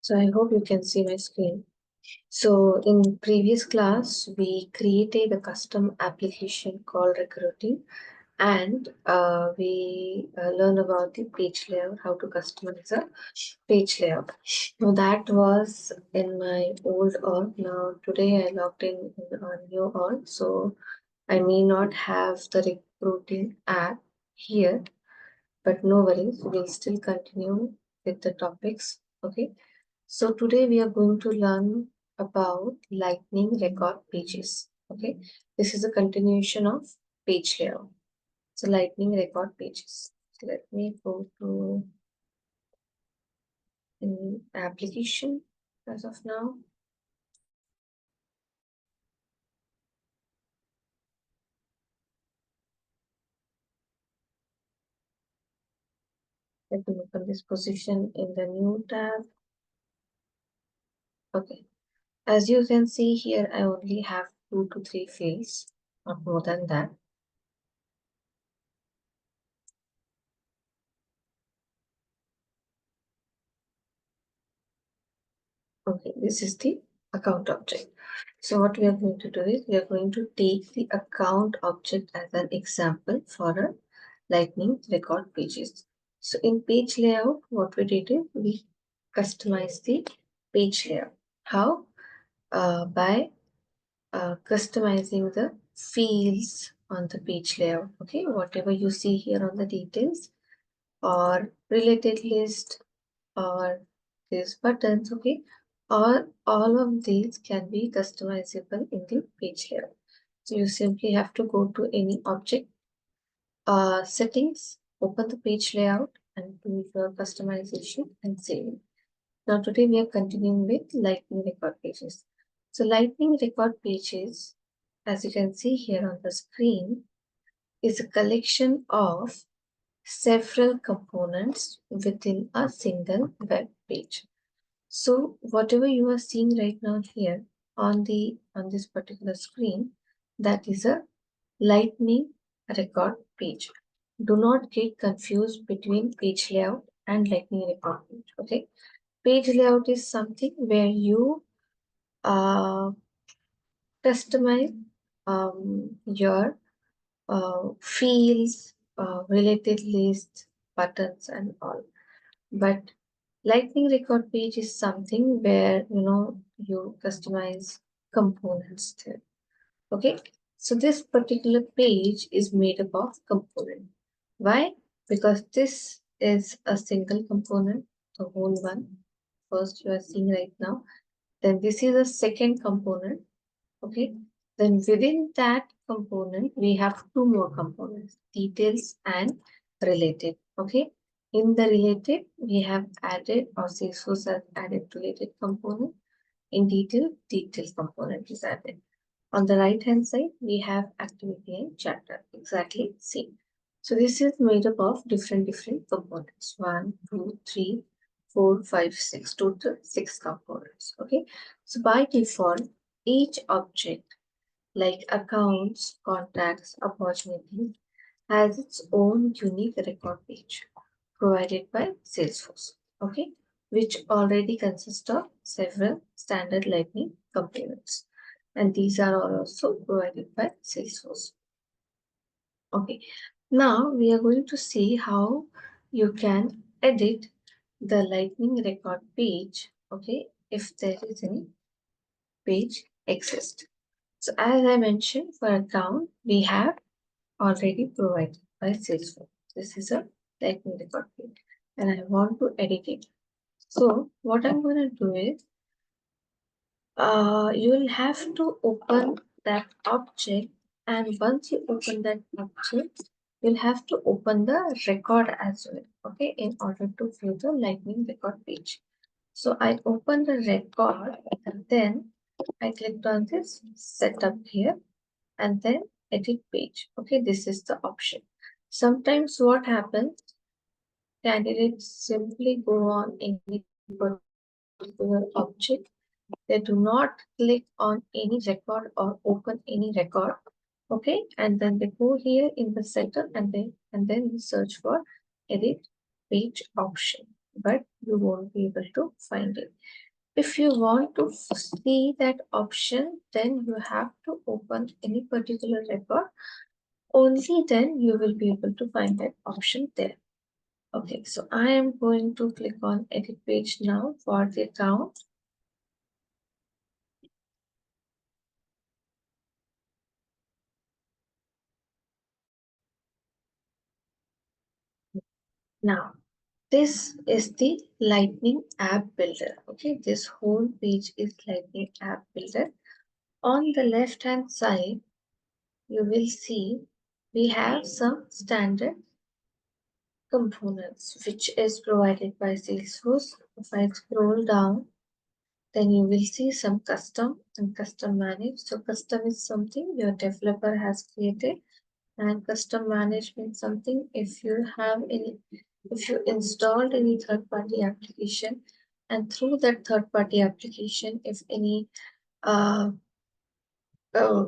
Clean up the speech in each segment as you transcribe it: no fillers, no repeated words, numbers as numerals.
So I hope you can see my screen. So in previous class, we created a custom application called recruiting, and we learned about the page layout, how to customize a page layout. Now that was in my old org. Now today I logged in a new org, so I may not have the recruiting app here, but no worries, we'll still continue with the topics. Okay. So today we are going to learn about lightning record pages. Okay, this is a continuation of page layout. So lightning record pages. So let me go to an application as of now. Let me open this position in the new tab. Okay, as you can see here, I only have 2 to 3 fields, not more than that. Okay, this is the account object. So what we are going to do is we are going to take the account object as an example for a lightning record pages. So in page layout, what we did is we customize the page layout. How? By customizing the fields on the page layout. Okay, whatever you see here on the details or related list or these buttons, okay, or all of these can be customizable in the page layout. So you simply have to go to any object settings, open the page layout and do your customization and save it. Now today we are continuing with lightning record pages. So lightning record pages, as you can see here on the screen, is a collection of several components within a single web page. So whatever you are seeing right now here on this particular screen, that is a lightning record page. Do not get confused between page layout and lightning record page. Okay, page layout is something where you customize your fields, related lists, buttons, and all. But lightning record page is something where you customize components there. Okay, so this particular page is made up of component. Why? Because this is a single component, the whole one. First you are seeing right now. Then this is a second component. Okay, then within that component we have two more components, details and related. Okay, in the related we have added, or Salesforce has added related component. In detail component is added. On the right hand side we have activity and chapter, exactly same. So this is made up of different components, 1 2 3 4 5 6, total 6 components. Okay, so by default each object like accounts, contacts, opportunities has its own unique record page provided by Salesforce, okay, which already consists of several standard lightning components, and these are all also provided by Salesforce. Okay, now we are going to see how you can edit the lightning record page, okay, if there is any page exist. So as I mentioned, for account, we have already provided by Salesforce. This is a lightning record page and I want to edit it. So what I'm going to do is, you will have to open that object, and once you open that object, you'll have to open the record as well, okay, in order to view the lightning record page. So I open the record and then I clicked on this setup here and then edit page. Okay, this is the option. Sometimes what happens, candidates simply go on any particular object. They do not click on any record or open any record. Okay, and then they go here in the setup and then we search for edit page option. but you won't be able to find it. If you want to see that option, then you have to open any particular record. Only then you will be able to find that option there. Okay, so I am going to click on edit page now for the account. Now, this is the Lightning App Builder. Okay, this whole page is Lightning App Builder. On the left hand side, you will see we have some standard components which is provided by Salesforce. If I scroll down, then you will see some custom and custom managed. So custom is something your developer has created, and custom management something if you have any, if you installed any third party application, and through that third party application, if any uh, uh,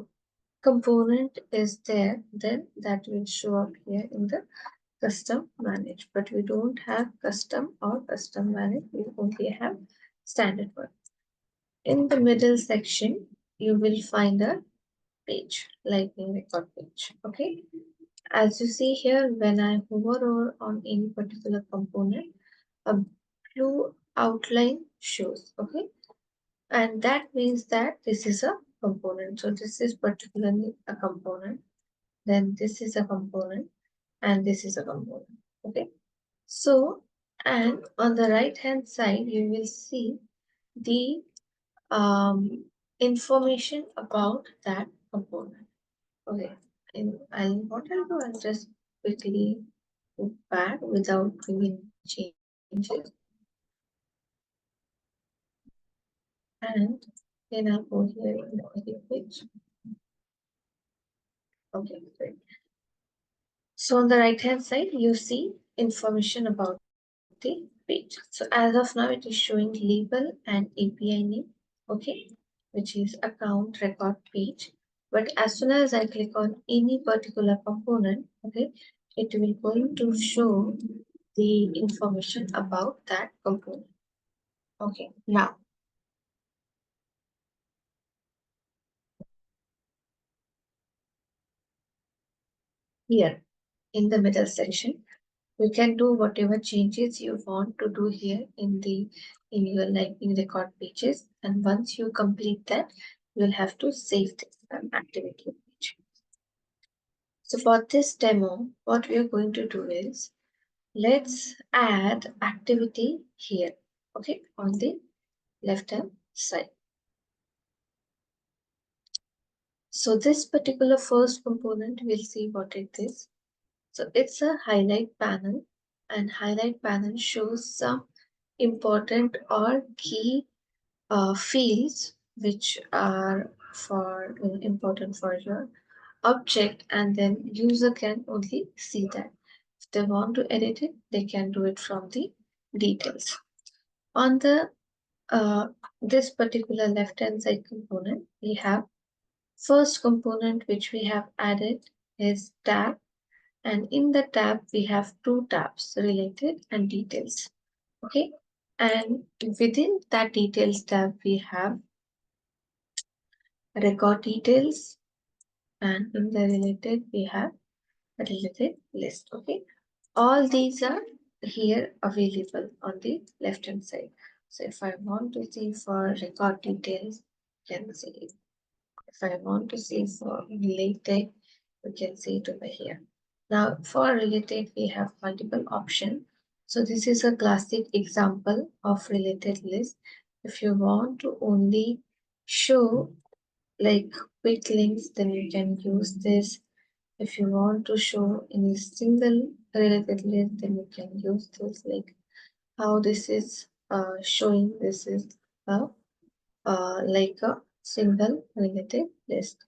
component is there, then that will show up here in the custom manage. But we don't have custom or custom manage, we only have standard one. In the middle section, you will find a page, lightning record page. Okay. As you see here, when I hover over on any particular component, a blue outline shows. Okay. And that means that this is a component. So this is particularly a component. Then this is a component, and this is a component. Okay. So, and on the right hand side, you will see the information about that component. Okay, and what I'll do, I'll just quickly go back without doing changes, and then I'll go here in the edit page. Okay, great. So on the right hand side, you see information about the page. So as of now, it is showing label and API name. Okay, which is account record page. But as soon as I click on any particular component, okay, it will going to show the information about that component. Okay, now here in the middle section, you can do whatever changes you want to do here in your lightning record pages, and once you complete that, you'll have to save this and activate your page. So for this demo, what we are going to do is, let's add activity here, okay, on the left hand side. So this particular first component, we'll see what it is. So it's a highlight panel, and highlight panel shows some important or key fields which are for important for your object, and then user can only see that. If they want to edit it, they can do it from the details. On the this particular left hand side component, we have first component which we have added is tab, and in the tab we have two tabs, related and details. Okay, and within that details tab we have record details, and in the related we have a related list. Okay, all these are here available on the left hand side. So if I want to see for record details, you can see it. If I want to see for related, you can see it over here. Now for related, we have multiple options. So this is a classic example of related list. If you want to only show like quick links, then you can use this. If you want to show any single related list, then you can use this, like how this is showing. This is a like a single related list.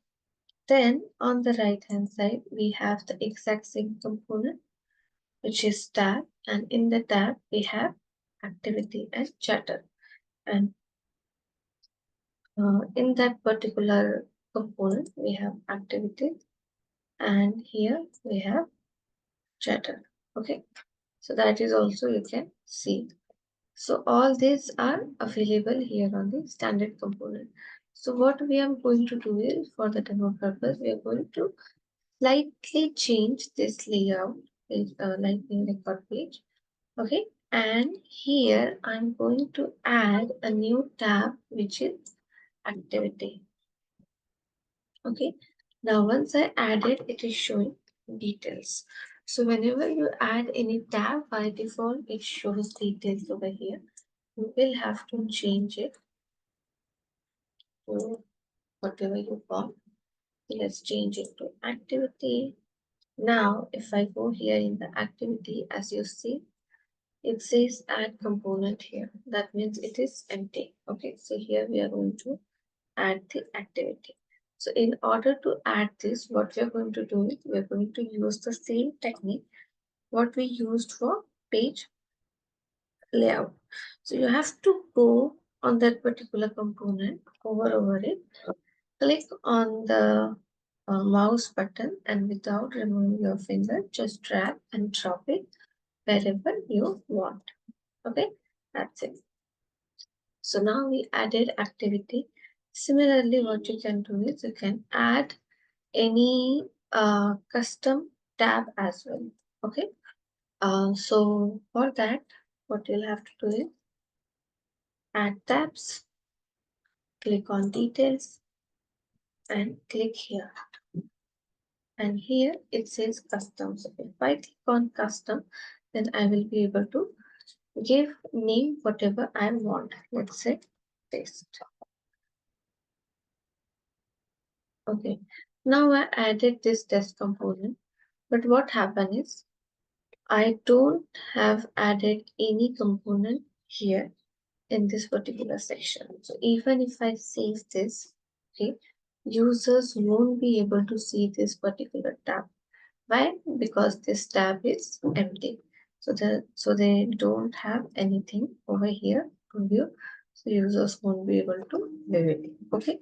Then on the right hand side, we have the exact same component, which is tab, and in the tab we have activity and chatter. And in that particular component, we have activity, and here we have chatter. Okay, so that is also you can see. So all these are available here on the standard component. So what we are going to do is, for the demo purpose, we are going to slightly change this layout, lightning record page. Okay, and here I'm going to add a new tab, which is activity. Okay, now once I add it, it is showing details. So whenever you add any tab, by default it shows details over here. You will have to change it to whatever you want. Let's change it to activity. Now if I go here in the activity, as you see, it says add component here. That means it is empty. Okay, so here we are going to add the activity. So in order to add this, what we are going to do is we are going to use the same technique what we used for page layout. So you have to go on that particular component, hover over it, click on the mouse button, and without removing your finger, just drag and drop it wherever you want. Okay, that's it. So now we added activity. Similarly, what you can do is you can add any custom tab as well. Okay, so for that, what you'll have to do is add tabs, click on details, and click here. And here it says custom. So if I click on custom, then I will be able to give name whatever I want. Let's say paste. Okay, now I added this test component, but what happened is I don't have added any component here in this particular section. So even if I save this, okay, users won't be able to see this particular tab. Why? Because this tab is empty. So they don't have anything over here to view. So users won't be able to view it. Okay.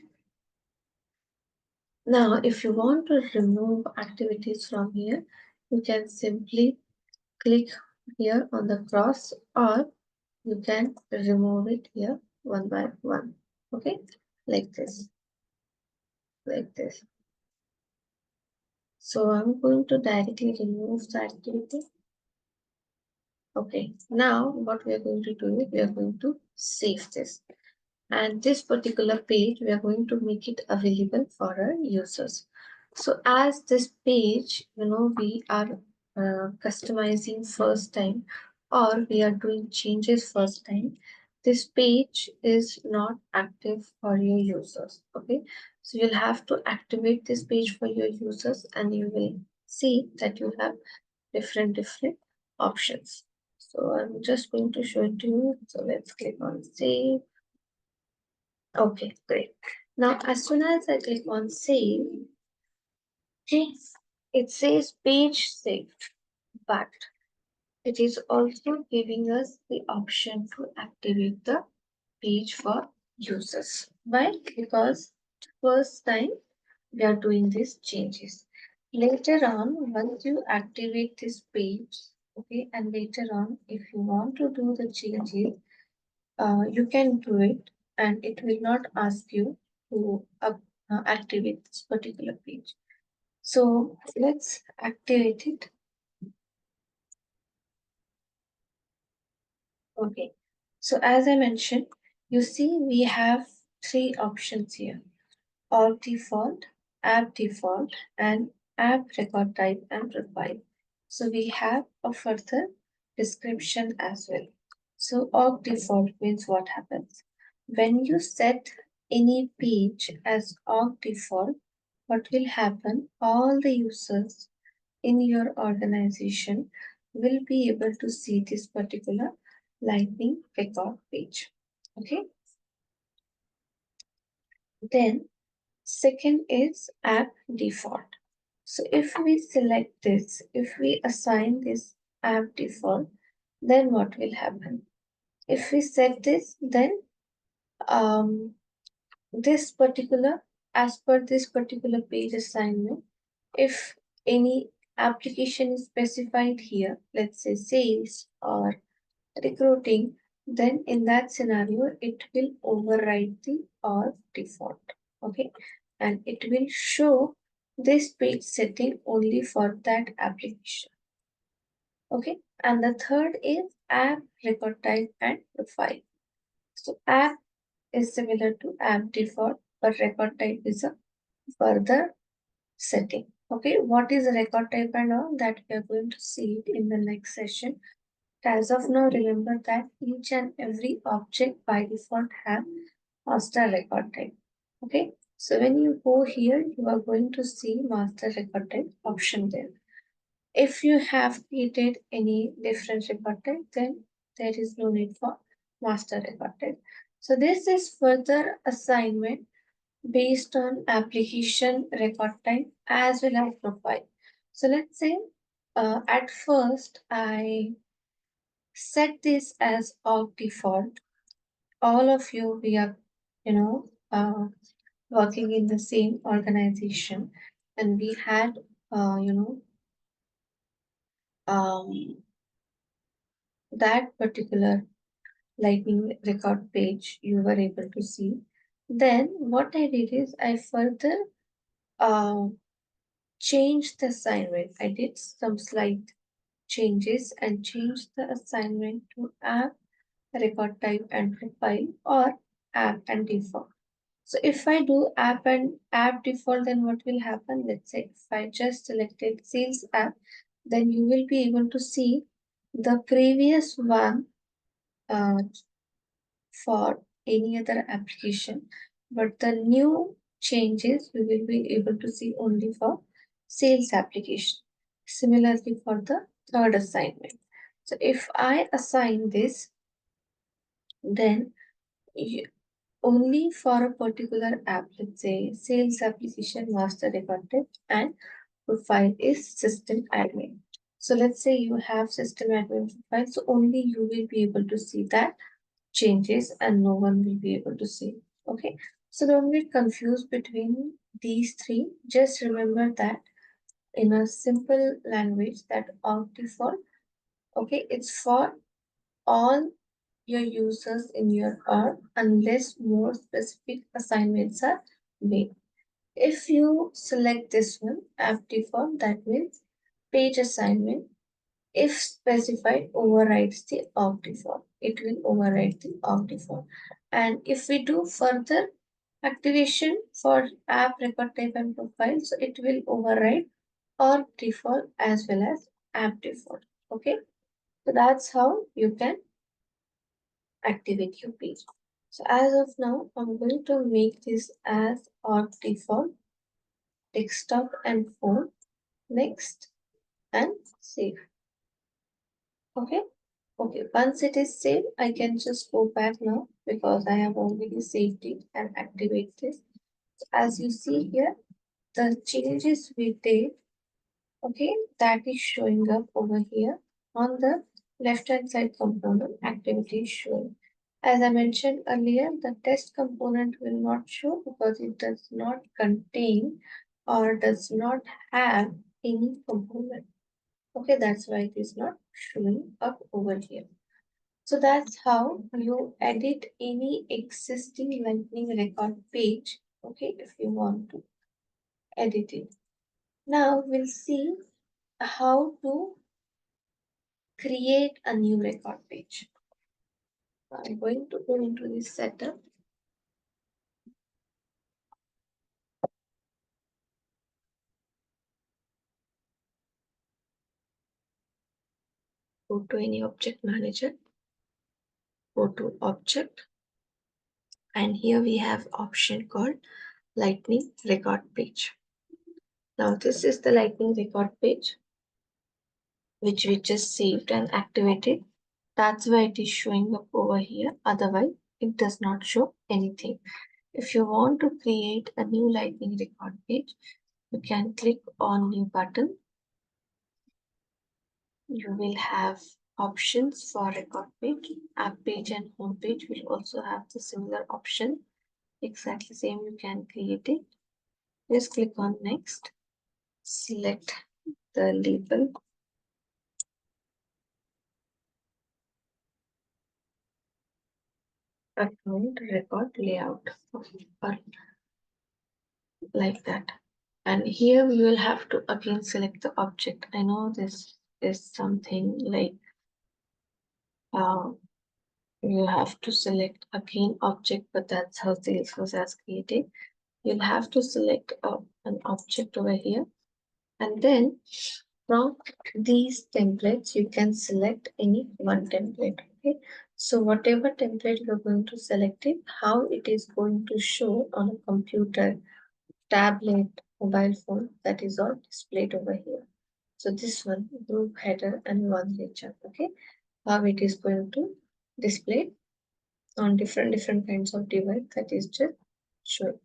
Now, if you want to remove activities from here, you can simply click here on the cross, or you can remove it here one by one. Okay, like this, like this. So I'm going to directly remove the activity. Okay, now what we are going to do is we are going to save this. And this particular page, we are going to make it available for our users. So as this page, we are customizing first time, or we are doing changes first time, this page is not active for your users. Okay, so you'll have to activate this page for your users, and you will see that you have different options. So I'm just going to show it to you. So let's click on save. Okay, great. Now, as soon as I click on save, okay, it says page saved, but it is also giving us the option to activate the page for users. Why? Because first time we are doing these changes. Later on, once you activate this page, okay, and later on, if you want to do the changes, you can do it, and it will not ask you to activate this particular page. So let's activate it. Okay. So as I mentioned, you see we have three options here: org default, app default, and app record type and profile. So we have a further description as well. So org default means what happens when you set any page as org default. What will happen? All the users in your organization will be able to see this particular lightning record page. Okay. Then second is app default. So if we select this, if we assign this app default, then what will happen? If we set this, then this particular, as per this particular page assignment, if any application is specified here, let's say sales or recruiting, then in that scenario, it will override the or default. Okay, and it will show this page setting only for that application. Okay, and the third is app record type and profile. So app is similar to app default, but record type is a further setting. Okay, what is a record type and all that we are going to see it in the next session. As of now, remember that each and every object by default have master record type. Okay, so when you go here, you are going to see master record type option there. If you have created any different record type, then there is no need for master record type. So this is further assignment based on application record type as well as profile. So let's say at first I set this as of default. All of you, we are, you know, working in the same organization, and we had, um, that particular lightning record page you were able to see. Then what I did is I further uh, changed the assignment. I did some slight changes and changed the assignment to app, record type and profile, or app and default. So if I do app and app default, then what will happen? Let's say if I just selected sales app, then you will be able to see the previous one uh, for any other application, but the new changes we will be able to see only for sales application. Similarly for the third assignment. So if I assign this, then you, only for a particular app, let's say sales application master record type and profile is system admin. So let's say you have system admin profile, so only you will be able to see that changes and no one will be able to see. Okay, so don't get confused between these three. Just remember that in a simple language that auth default, okay, it's for all your users in your org unless more specific assignments are made. If you select this one, app default, that means page assignment, if specified, overrides the org default. It will override the org default. And if we do further activation for app record type and profile, so it will override org default as well as app default. Okay, so that's how you can activate your page. So as of now, I'm going to make this as org default, desktop and phone. Next and save. Okay. Okay, once it is saved, I can just go back now because I have already saved it and activate this. So as you see here, the changes we did, okay, that is showing up over here on the left hand side component activity is showing. As I mentioned earlier, the test component will not show because it does not contain or does not have any component. Okay, that's why it is not showing up over here. So that's how you edit any existing lightning record page, okay, if you want to edit it. Now we'll see how to create a new record page. I'm going to go into this setup. Go to any object manager, go to object, and here we have option called lightning record page. Now this is the lightning record page which we just saved and activated. That's why it is showing up over here. Otherwise, it does not show anything. If you want to create a new lightning record page, you can click on new button. You will have options for record page. App page and home page will also have the similar option. Exactly same, you can create it. Just click on next. Select the label. account record layout, or like that. And here we will have to again select the object. I know this is something like uh, you have to select again object, but that's how Salesforce has created. You'll have to select an object over here, and then from these templates you can select any one template. Okay, so whatever template you're going to select it, how it is going to show on a computer, tablet, mobile phone, that is all displayed over here. So this one, group header and one region. Okay, how it is going to display on different kinds of device, that is just show.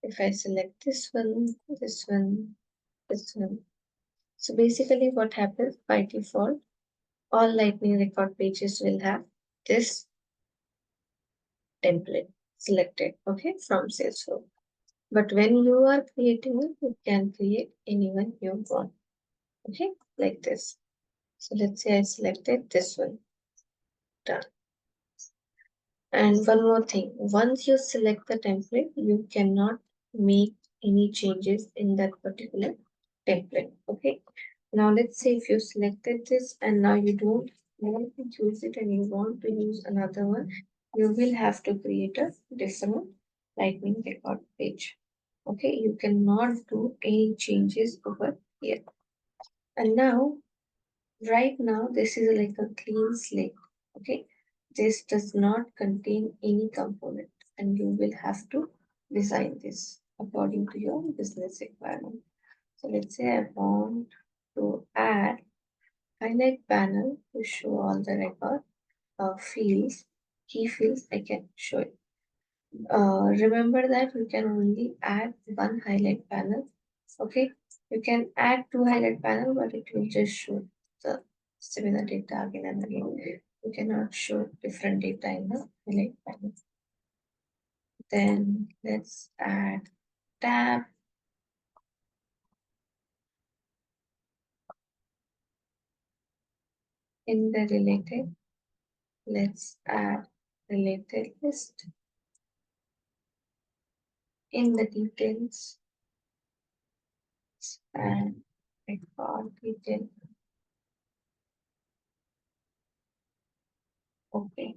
If I select this one, this one, this one. So basically what happens by default, all lightning record pages will have this template selected, okay, from Salesforce. But when you are creating it, you can create anyone you want, okay, like this. So let's say I selected this one, done. And one more thing, once you select the template, you cannot make any changes in that particular template, okay. Now let's say if you selected this and now you don't want to use it and you want to use another one, you will have to create a different lightning record page, okay. You cannot do any changes over here. And now right now this is like a clean slate, okay. This does not contain any component and you will have to design this according to your business requirement. So let's say I want to add highlight panel to show all the record fields, key fields. I can show it. Remember that you can only add one highlight panel. Okay, you can add two highlight panel, but it will just show the similar data again and again. You cannot show different data in the highlight panel. Then let's add tab. In the related, let's add related list. In the details, and record detail. Okay,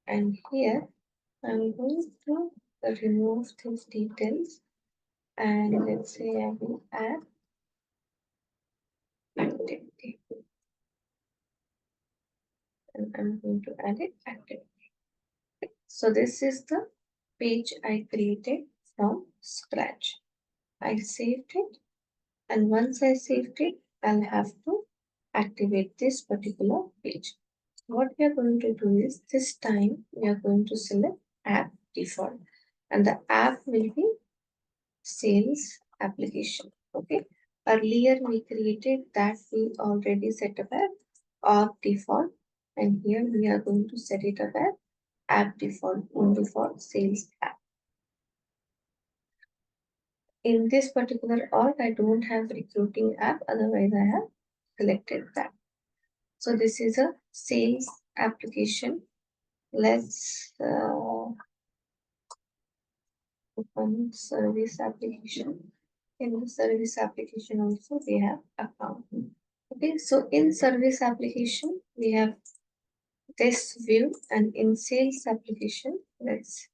and here I'm going to remove these details and let's say I will add activity and I'm going to add it activity. So this is the page I created from scratch. I saved it, and once I saved it, I'll have to activate this particular page. What we are going to do is this time we are going to select app default, and the app will be sales application. Okay, earlier we created that we already set up as org default, and here we are going to set it up as app default only for sales app. In this particular org, I don't have recruiting app, otherwise I have selected that. So this is a sales application. Let's open service application. In the service application also we have account. Okay, so in service application we have this view, and in sales application, let's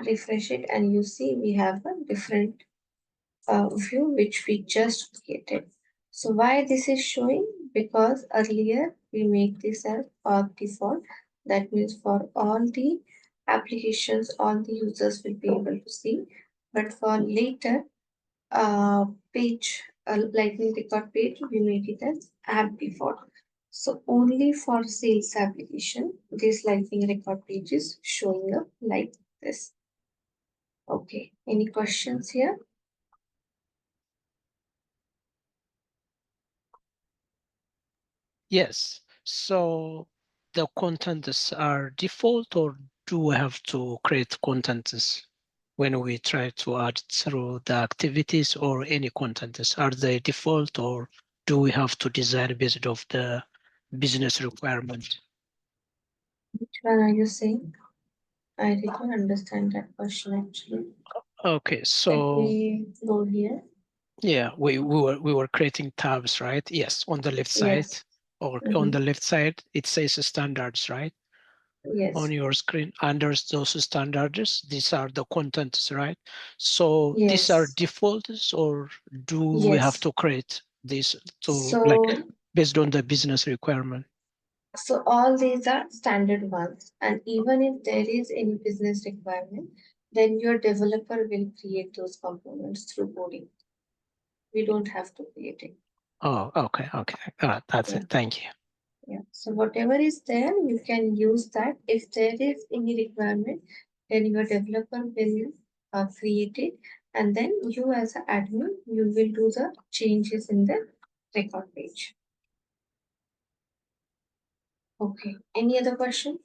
refresh it, and you see we have a different view which we just created. So why this is showing? Because earlier we make this as org default. That means for all the applications, all the users will be able to see. But for later page, lightning record page, we make it as app default. So only for sales application, this lightning record page is showing up like this. Okay, any questions here? Yes. So the contents are default, or do we have to create contents when we try to add through the activities, or any contents? Are they default, or do we have to design based off the business requirement? Which one are you saying? I didn't understand that question actually. Okay, Let so me go here. yeah, we were creating tabs, right? Yes, on the left side, Yes. or on Mm-hmm. the left side, it says standards, right? On Yes. your screen. Under those standards, these are the contents, right? So these are Yes. defaults, or do we have Yes. to create this to like So based on the business requirement? So all these are standard ones, and even if there is any business requirement, then your developer will create those components through coding. We don't have to create it. Oh, okay, okay. That's Yeah, it. Thank you. yeah. So whatever is there, you can use that. If there is any requirement, then your developer will create it, and then you as an admin, you will do the changes in the record page. Okay. Any other question?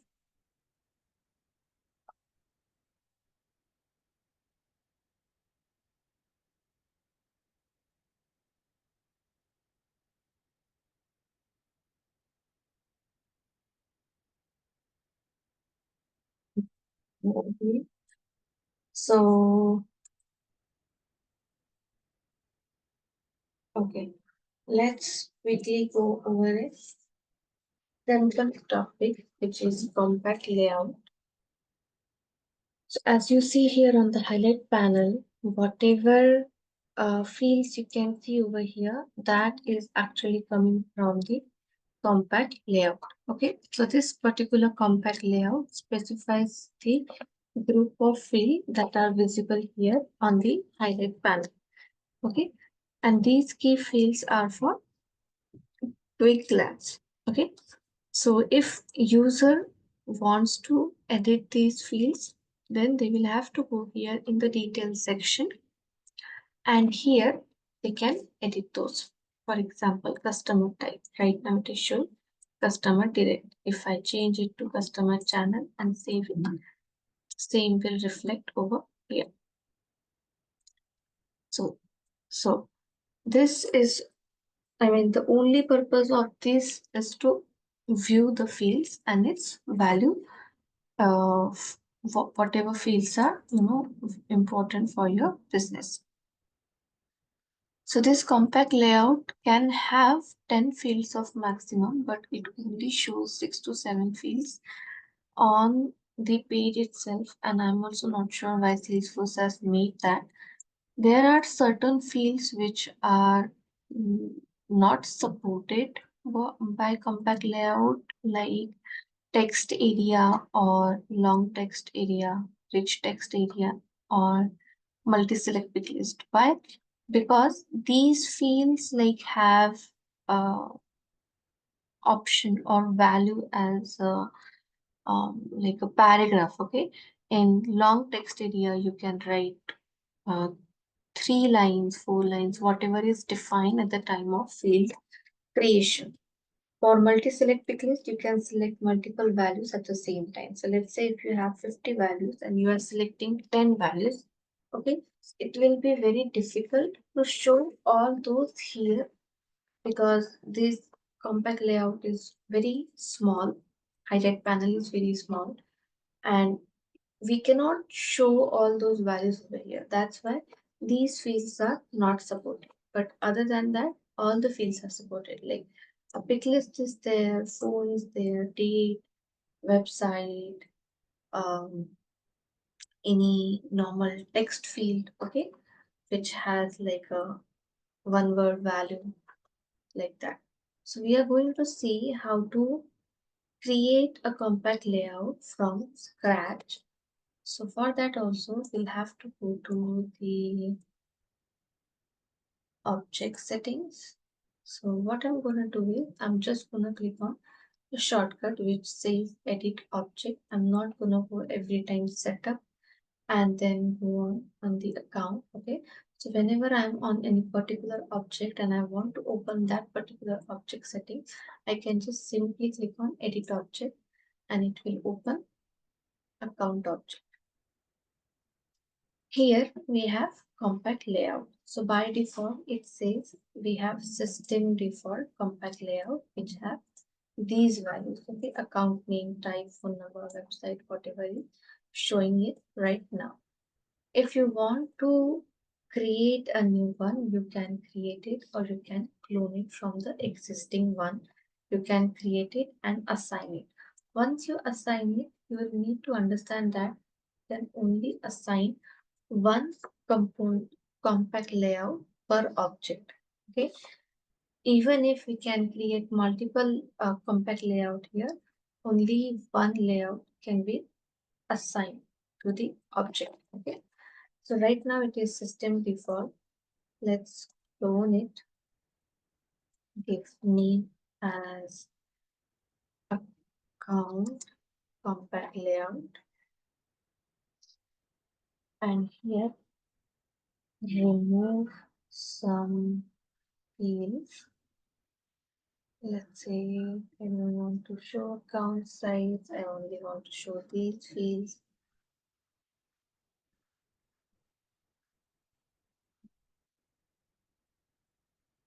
Okay. So okay. Let's quickly go over a simple topic, which is compact layout. So as you see here on the highlight panel, whatever fields you can see over here, that is actually coming from the compact layout. Okay, so this particular compact layout specifies the group of fields that are visible here on the highlight panel. Okay, and these key fields are for quick glance. Okay, so if user wants to edit these fields, then they will have to go here in the details section, and here they can edit those. For example, customer type. Right now it is showing customer direct. If I change it to customer channel and save it, same will reflect over here. So this is, I mean, the only purpose of this is to view the fields and its value, whatever fields are, important for your business. So this compact layout can have 10 fields of maximum, but it only shows 6 to 7 fields on the page itself. And I'm also not sure why Salesforce has made that. There are certain fields which are not supported by compact layout, like text area or long text area, rich text area, or multi-select pick list. Why? Because these fields like have option or value as like a paragraph. Okay, in long text area you can write uh, 3 lines, 4 lines, whatever is defined at the time of field creation. For multi-select pick list, you can select multiple values at the same time. So let's say if you have 50 values and you are selecting 10 values, okay, it will be very difficult to show all those here because this compact layout is very small. Highlight panel is very small, and we cannot show all those values over here. That's why these fields are not supported. But other than that, all the fields are supported. Like a pick list is there, phone is there, date, website, um, any normal text field, okay, which has like a one word value like that. So we are going to see how to create a compact layout from scratch. So for that also we'll have to go to the object settings. So what I'm gonna do is I'm just gonna click on the shortcut which says edit object. I'm not gonna go every time setup and then go on the account. Okay. So whenever I'm on any particular object and I want to open that particular object setting, I can just simply click on edit object and it will open account object. Here we have compact layout. So by default, it says we have system default compact layout, which have these values. Okay, account name, type, phone number, website, whatever is showing it right now. If you want to create a new one, you can create it, or you can clone it from the existing one. You can create it and assign it. Once you assign it, you will need to understand that you can only assign one component compact layout per object. Okay, even if we can create multiple compact layout here, only one layout can be assigned to the object. Okay, so right now it is system default. Let's clone it. Give name as account compact layout, and here remove some fields. Let's say I don't want to show account size, I only want to show these fields.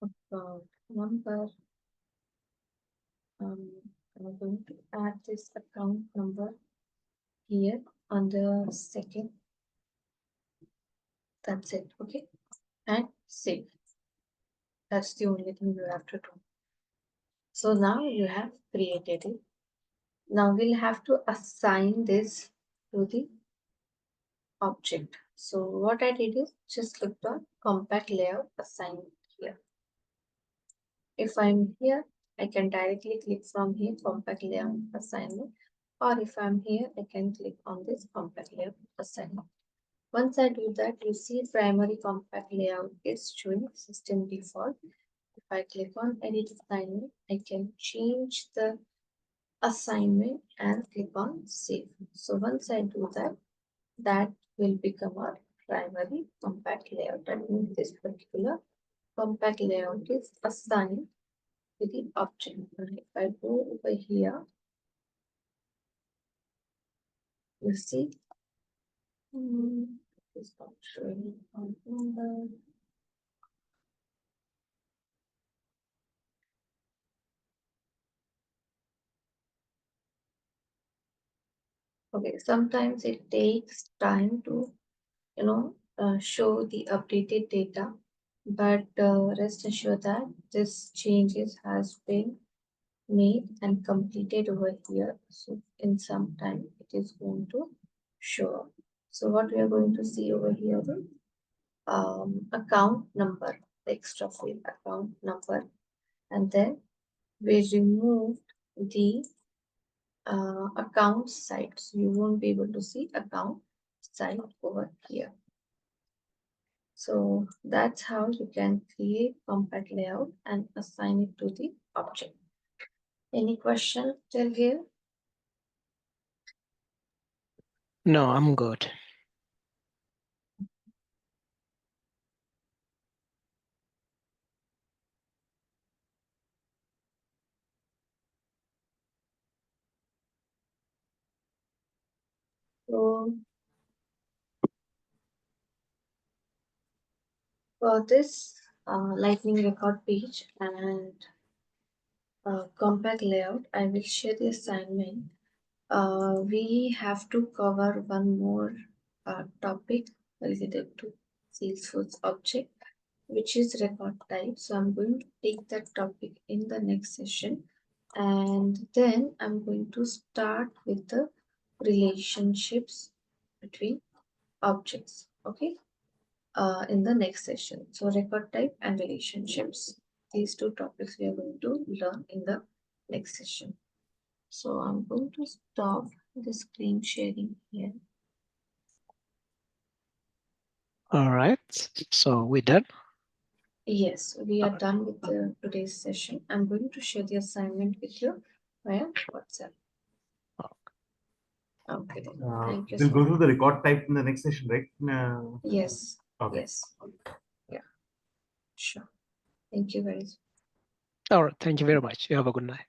Account number. I'm going to add this account number here on the second. That's it. Okay, and save. That's the only thing you have to do. So now you have created it. Now we'll have to assign this to the object. So what I did is just clicked on compact layout assignment here. If I'm here, I can directly click from here compact layout assignment, or if I'm here, I can click on this compact layout assignment. Once I do that, you see primary compact layout is showing system default. If I click on edit assignment, I can change the assignment and click on save. So once I do that, that will become our primary compact layout. That means this particular compact layout is assigned to the object. And if I go over here, you see, it's not showing account number. Okay, sometimes it takes time to, show the updated data, but rest assured that this changes has been made and completed over here. So in some time it is going to show up. So what we are going to see over here is account number, the extra field account number, and then we removed the account site. So you won't be able to see account site over here. So that's how you can create compact layout and assign it to the object. Any question till here? No, I'm good. So for this lightning record page and compact layout, I will share the assignment. We have to cover one more topic related to Salesforce object, which is record type. So I'm going to take that topic in the next session, and then I'm going to start with the relationships between objects. Okay, in the next session. So record type and relationships. These two topics we are going to learn in the next session. So I'm going to stop the screen sharing here. All right. So we're done. Yes, we are done with the today's session. I'm going to share the assignment with you via WhatsApp. Okay, then. Thank you. We'll go through the record type in the next session, right? Yes. Okay. Yes. Yeah. Sure. Thank you very much. All right. Thank you very much. You have a good night.